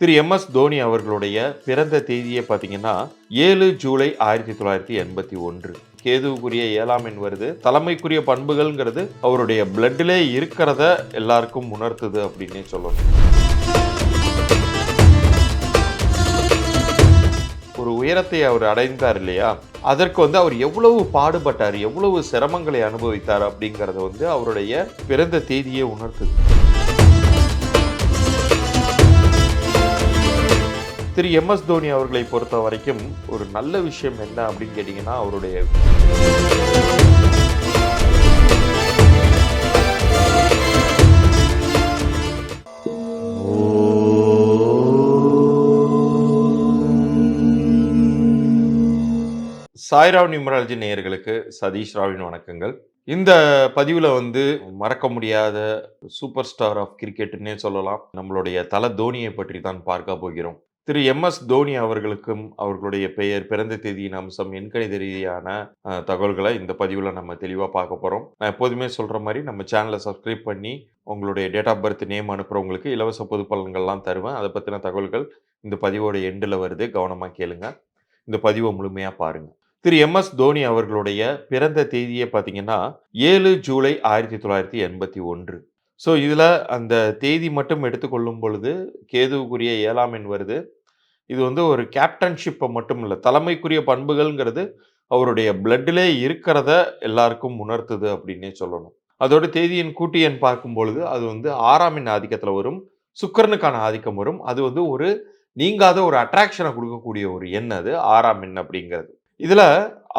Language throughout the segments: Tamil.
திரு எம்.எஸ். தோனி அவர்களுடைய பிறந்த தேதியே பார்த்தீங்கன்னா, 7 ஜூலை 1981. கேதுவுக்குரிய 7ஆம் எண் வருது. தலைமைக்குரிய பண்புகள்ங்கிறது அவருடைய பிளட்டிலே இருக்கிறத எல்லாருக்கும் உணர்த்துது அப்படின்னே சொல்லணும். ஒரு உயரத்தை அவர் அடைந்தார் இல்லையா? அதற்கு அவர் எவ்வளவு பாடுபட்டார், எவ்வளவு சிரமங்களை அனுபவித்தார் அப்படிங்கிறத அவருடைய பிறந்த தேதியே உணர்த்துது. திரு எம்.எஸ். தோனி அவர்களை பொறுத்த வரைக்கும் ஒரு நல்ல விஷயம் என்ன அப்படின்னு கேட்டீங்கன்னா, அவருடைய சாய்ராவ் நியூமராலஜி நேயர்களுக்கு சதீஷ் ராவின் வணக்கங்கள். இந்த பதிவுல மறக்க முடியாத சூப்பர் ஸ்டார் ஆஃப் கிரிக்கெட்னே சொல்லலாம். நம்மளுடைய தல தோனியை பற்றி தான் பார்க்க போகிறோம். திரு எம்.எஸ். தோனி அவர்களுக்கும் அவர்களுடைய பெயர், பிறந்த தேதியின் அம்சம், எண்கணித ரீதியான தகவல்களை இந்த பதிவுல நம்ம தெளிவா பார்க்க போறோம். நான் எப்போதுமே சொல்ற மாதிரி நம்ம சேனலை சப்ஸ்கிரைப் பண்ணி உங்களுடைய டேட் ஆஃப் பர்த் நேம் அனுப்புறவங்களுக்கு இலவச பொது பலன்கள்லாம் தருவேன். அதை பத்தின தகவல்கள் இந்த பதிவோட எண்டில் வருது. கவனமா கேளுங்க. இந்த பதிவை முழுமையா பாருங்க. திரு எம்.எஸ். தோனி அவர்களுடைய பிறந்த தேதியே பார்த்தீங்கன்னா, 7 ஜூலை 1981. ஸோ இதுல அந்த தேதி மட்டும் எடுத்துக்கொள்ளும் பொழுது, கேதுவுக்குரிய 7ஆம் எண் வருது. இது ஒரு கேப்டன்ஷிப்பை மட்டும் இல்ல, தலைமைக்குரிய பண்புகள்ங்கிறது அவருடைய பிளட்டிலே இருக்கிறத எல்லாருக்கும் உணர்த்துது அப்படின்னே சொல்லணும். அதோட தேதியின் கூட்டு எண் பார்க்கும் பொழுது, அது 6ஆம் எண் ஆதிக்கத்துல வரும். சுக்கிரனுக்கான ஆதிக்கம் வரும். அது ஒரு நீங்காத ஒரு அட்ராக்ஷனை கொடுக்கக்கூடிய ஒரு எண் அது 6ஆம் எண் அப்படிங்கிறது. இதுல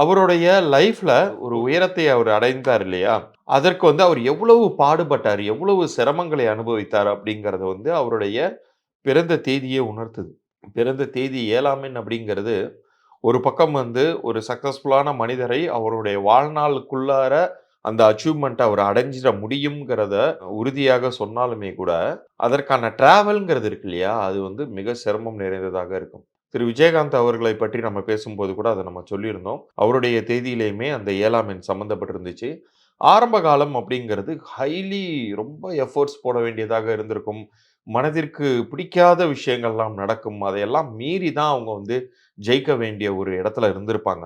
அவருடைய லைஃப்ல ஒரு உயரத்தை அவர் அடைந்தார் இல்லையா? அதற்கு அவர் எவ்வளவு பாடுபட்டார், எவ்வளவு சிரமங்களை அனுபவித்தார் அப்படிங்கிறத அவருடைய பிறந்த தேதியே உணர்த்துது. பிறந்த தேதி 7ஆம் எண் அப்படிங்கிறது ஒரு பக்கம் ஒரு சக்சஸ்ஃபுல்லான மனிதரை அவருடைய வாழ்நாளுக்குள்ளார அந்த அச்சீவ்மெண்ட் அவர் அடைஞ்சிட முடியுங்கிறத உறுதியாக சொன்னாலுமே கூட, அதற்கான டிராவல்ங்கிறது இருக்கு இல்லையா? அது மிக சிரமம் நிறைந்ததாக இருக்கும். திரு விஜயகாந்த் அவர்களை பற்றி நம்ம பேசும்போது கூட அதை நம்ம சொல்லியிருந்தோம். அவருடைய தேதியிலேயுமே அந்த 7ஆம் எண் சம்மந்தப்பட்டிருந்துச்சு. ஆரம்ப காலம் அப்படிங்கிறது ஹைலி ரொம்ப எஃபோர்ட்ஸ் போட வேண்டியதாக இருந்திருக்கும். மனதிற்கு பிடிக்காத விஷயங்கள்லாம் நடக்கும். அதையெல்லாம் மீறி தான் அவங்க ஜெயிக்க வேண்டிய ஒரு இடத்துல இருந்திருப்பாங்க.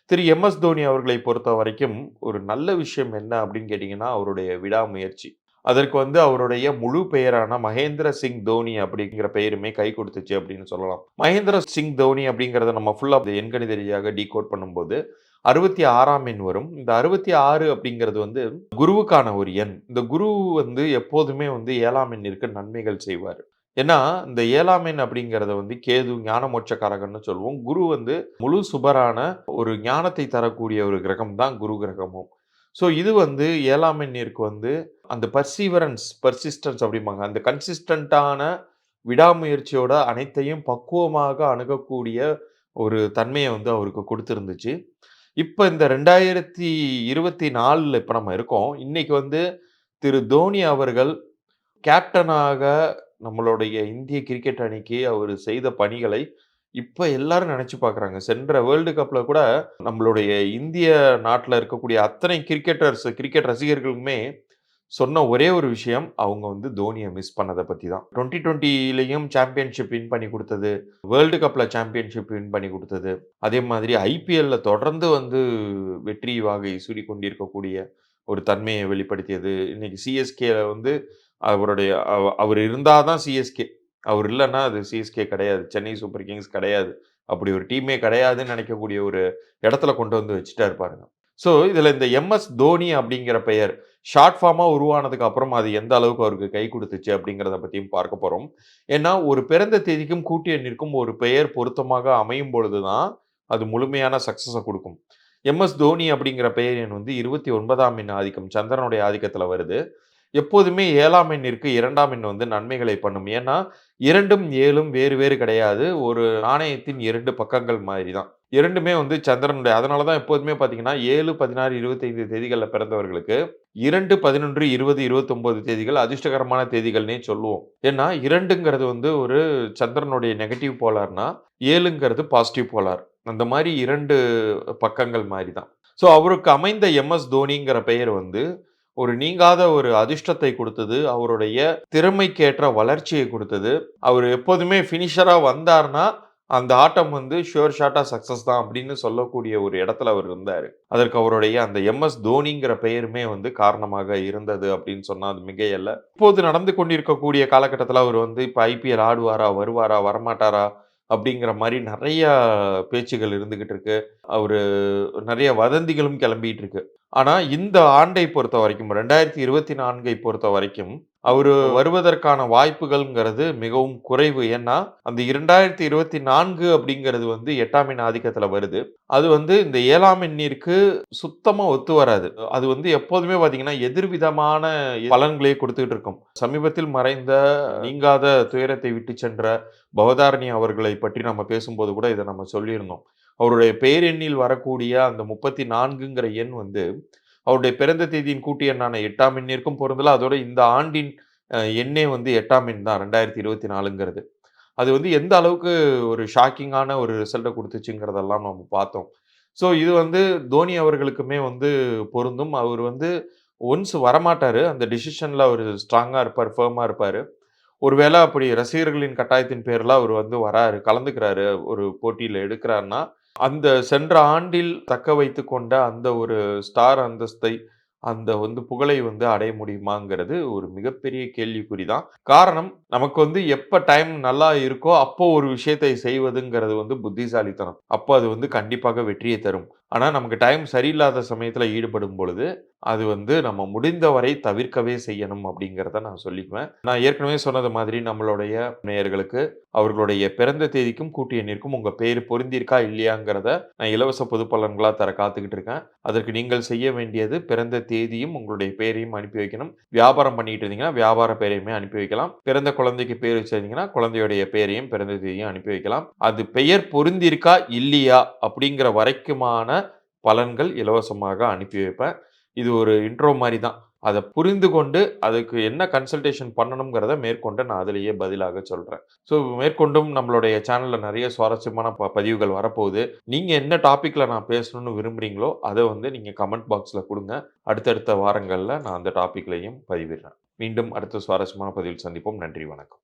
திரு எம்.எஸ். தோனி அவர்களை பொறுத்த வரைக்கும் ஒரு நல்ல விஷயம் என்ன அப்படின்னு கேட்டீங்கன்னா, அவருடைய விடாமுயற்சி. அதற்கு அவருடைய முழு பெயரான மகேந்திர சிங் தோனி அப்படிங்கிற பெயருமே கை கொடுத்துச்சு அப்படின்னு சொல்லலாம். மகேந்திர சிங் தோனி அப்படிங்கிறத நம்ம ஃபுல்லா எண்கணித ரீதியாக டீகோட் பண்ணும்போது 66ஆம் எண் வரும். இந்த 66 அப்படிங்கிறது குருவுக்கான ஒரு எண். இந்த குரு எப்போதுமே 7ஆம் எண்ணிற்கு நன்மைகள் செய்வார். ஏன்னா, இந்த 7ஆம் எண் அப்படிங்கிறத கேது ஞான மோட்சக்காரகன்னு சொல்லுவோம். குரு முழு சுபரான ஒரு ஞானத்தை தரக்கூடிய ஒரு கிரகம் தான் குரு கிரகமும். ஸோ இது 7ஆம் எண்ணிற்கு அந்த பெர்சிஸ்டன்ஸ் அப்படிம்பாங்க. அந்த கன்சிஸ்டன்ட்டான விடாமுயற்சியோட அனைத்தையும் பக்குவமாக அணுகக்கூடிய ஒரு தன்மைய அவருக்கு குடுத்திருந்துச்சு. இப்ப இந்த 2024ல இப்ப நம்ம இருக்கோம். இன்னைக்கு திரு தோனி அவர்கள் கேப்டனாக நம்மளுடைய இந்திய கிரிக்கெட் அணிக்கு அவரு செய்த பணிகளை இப்ப எல்லாரும் நெனச்சு பார்க்குறாங்க. சென்ற வேர்ல்டு கப்ல கூட நம்மளுடைய இந்திய நாட்டுல இருக்கக்கூடிய அத்தனை கிரிக்கெட் ரசிகர்களுமே சொன்ன ஒரே ஒரு விஷயம், அவங்க தோனிய மிஸ் பண்ணத பத்தி தான். 2020லயும் சாம்பியன்ஷிப் வின் பண்ணி குடுத்தது. வேர்ல்டு கப்ல சாம்பியன்ஷிப் வின் பண்ணி குடுத்தது. அதே மாதிரி ஐபிஎல்ல தொடர்ந்து வெற்றி வாகை சூடிக் கொண்டிருக்கக்கூடிய ஒரு தன்மையை வெளிப்படுத்தியது. இன்னைக்கு சிஎஸ்கேல அவருடைய அவர் இருந்தா தான் சிஎஸ்கே. அவர் இல்லன்னா அது சிஎஸ்கே கிடையாது. சென்னை சூப்பர் கிங்ஸ் கிடையாது. அப்படி ஒரு டீமே கிடையாதுன்னு நினைக்கக்கூடிய ஒரு இடத்துல கொண்டு வச்சுட்டாரு பாருங்க. ஸோ இதுல இந்த எம்.எஸ். தோனி அப்படிங்கிற பெயர் ஷார்ட் ஃபார்மா உருவானதுக்கு அப்புறம் அது எந்த அளவுக்கு அவருக்கு கை குடுத்துச்சு அப்படிங்கிறத பத்தியும் பார்க்க போறோம். ஏன்னா ஒரு பிறந்த தேதிக்கும் கூட்டு எண்ணிற்கும் ஒரு பெயர் பொருத்தமாக அமையும் பொழுது தான் அது முழுமையான சக்சஸ குடுக்கும். எம்.எஸ். தோனி அப்படிங்கிற பெயர் எண் 29ஆம் எண் ஆதிக்கம் சந்திரனுடைய ஆதிக்கத்துல வருது. எப்போதுமே 7ஆம் எண்ணிற்கு 2ஆம் எண் நன்மைகளை பண்ணும். ஏன்னா 2ம் 7ம் வேறு வேறு கிடையாது. ஒரு நாணயத்தின் 2 பக்கங்கள் மாதிரி தான். 2மே சந்திரனுடைய அதனால தான் எப்போதுமே பார்த்தீங்கன்னா 7, 16, 25 தேதிகள்ல பிறந்தவர்களுக்கு 2, 11, 20, 29 தேதிகள் அதிர்ஷ்டகரமான தேதிகள்னே சொல்லுவோம். ஏன்னா 2ங்கிறது ஒரு சந்திரனுடைய நெகட்டிவ் போலார்னா 7ங்கிறது பாசிட்டிவ் போலார். அந்த மாரி 2 பக்கங்கள் மாரி தான். ஸோ அவருக்கு அமைந்த எம்.எஸ். தோனிங்கிற பெயர் ஒரு நீங்காத ஒரு அதிர்ஷ்டத்தை குடுத்தது. அவருடைய திறமைக்கேற்ற வளர்ச்சிய குடுத்தது. அவரு எப்போதுமே ஃபினிஷரா வந்தார்னா, அந்த ஆட்டம் வந்து ஷூர் ஷாட்டா சக்சஸ் தான் அப்படின்னு சொல்லக்கூடிய ஒரு இடத்துல அவர் இருந்தாரு. அதற்கு அவருடைய அந்த எம்.எஸ். தோனிங்கிற பெயருமே வந்து காரணமாக இருந்தது அப்படின்னு சொன்னா அது மிகையல்ல. இப்போது நடந்து கொண்டிருக்கக்கூடிய காலகட்டத்தில அவர் வந்து இப்ப ஐபிஎல் ஆடுவாரா? வருவாரா? வரமாட்டாரா? அப்படிங்கிற மாரி நெறைய பேச்சுகள் இருந்துகிட்டு இருக்கு. அவரு நெறைய வதந்திகளும் கெளம்பிட்டு இருக்கு. ஆனா, இந்த ஆண்டை பொறுத்தவரைக்கும் 2024ஐ பொறுத்தவரைக்கும், அவரு வருவதற்கான வாய்ப்புகள்ங்கிறது மிகவும் குறைவு. ஏன்னா, அந்த 2024 அப்படிங்கிறது வந்து 8ஆம் எண் ஆதிக்கத்தில வருது. அது வந்து இந்த 7ஆம் எண்ணிற்கு சுத்தமா ஒத்து வராது. அது வந்து எப்போதுமே பார்த்தீங்கன்னா, எதிர்விதமான பலன்களே குடுத்துட்டு இருக்கும். சமீபத்தில் மறைந்த நீங்காத துயரத்தை விட்டுச் சென்ற பவதாரணி அவர்களை பற்றி நம்ம பேசும்போது கூட இத நம்ம சொல்லியிருந்தோம். அவருடைய பெயரெண்ணில் வரக்கூடிய அந்த 34ங்கிற எண் வந்து, அவருடைய பிறந்த தேதியின் கூட்டு எண்ணான 8ஆம் எண்ணிற்கும் பொருந்தல. அதோட இந்த ஆண்டின் எண்ணே வந்து 8ஆம் எண் தான் 2024ங்கிறது. அது வந்து எந்த அளவுக்கு ஒரு ஷாக்கிங்கான ஒரு ரிசல்ட்ட குடுத்துச்சுங்கிறதெல்லாம் நம்ம பார்த்தோம். ஸோ இது வந்து தோனி அவர்களுக்குமே வந்து பொருந்தும். அவரு வந்து ஒன்ஸ் வரமாட்டாரு. அந்த டிசிஷன்ல அவரு ஸ்ட்ராங்கா இருப்பாரு, ஃபர்மா இருப்பாரு. ஒருவேள அப்படி ரசிகர்களின் கட்டாயத்தின் பேர்ல அவரு வந்து வராரு, கலந்துக்கிறாரு, ஒரு போட்டியில எடுக்குறார்ன்னா, அந்த சென்ற ஆண்டில் தக்க வைத்துக் கொண்ட அந்த ஒரு ஸ்டார் அந்தஸ்தை, அந்த வந்து புகழை வந்து அடைய முடியுமாங்கிறது ஒரு மிகப்பெரிய கேள்விக்குறி தான். காரணம், நமக்கு வந்து எப்ப டைம் நல்லா இருக்கோ, அப்போ ஒரு விஷயத்தை செய்வதுங்கிறது வந்து புத்திசாலித்தனம். அப்போ அது வந்து கண்டிப்பாக வெற்றியை தரும். ஆனா, நமக்கு டைம் சரியில்லாத சமயத்துல ஈடுபடும் பொழுது, அது வந்து நம்ம முடிந்தவரை தவிர்க்கவே செய்யணும் அப்படிங்கிறத நான் சொல்லிக்குவேன். நான் ஏற்கனவே சொன்னது மாதிரி நம்மளுடைய நேயர்களுக்கு, அவர்களுடைய பிறந்த தேதிக்கும், கூட்டு எண்ணிற்கும் உங்க பேரு பொருந்தியிருக்கா இல்லையாங்கிறத நான் இலவச பொது பலன்களா தர காத்துக்கிட்டு இருக்கேன். அதற்கு நீங்கள் செய்ய வேண்டியது பிறந்த தேதியும், உங்களுடைய பெயரையும் அனுப்பி வைக்கணும். வியாபாரம் பண்ணிட்டு இருந்தீங்கன்னா, வியாபார பெயரையுமே அனுப்பி வைக்கலாம். பிறந்த குழந்தைக்கு பேர் வச்சிருந்தீங்கன்னா, குழந்தையுடைய பெயரையும், பிறந்த தேதியும் அனுப்பி வைக்கலாம். அது பெயர் பொருந்தியிருக்கா இல்லையா அப்படிங்கிற வரைக்குமான பலன்கள் இலவசமாக அனுப்பி வைப்பேன். இது ஒரு இன்ட்ரோ மாரி தான். அத புரிந்து கொண்டு, அதுக்கு என்ன கன்சல்டேஷன் பண்ணணும்ங்கிறத மேற்கொண்டு நான் அதிலேயே பதிலாக சொல்றேன். ஸோ மேற்கொண்டும் நம்மளுடைய சேனல்ல நெறைய சுவாரஸ்யமான பதிவுகள் வரப்போகுது. நீங்க என்ன டாபிக்ல நான் பேசணும்னு விரும்புறீங்களோ, அத வந்து நீங்க கமெண்ட் பாக்ஸ்ல குடுங்க. அடுத்தடுத்த வாரங்கள்ல நான் அந்த டாபிக்லயும் பதிவிடுறேன். மீண்டும் அடுத்த சுவாரஸ்யமான பதிவில் சந்திப்போம். நன்றி, வணக்கம்.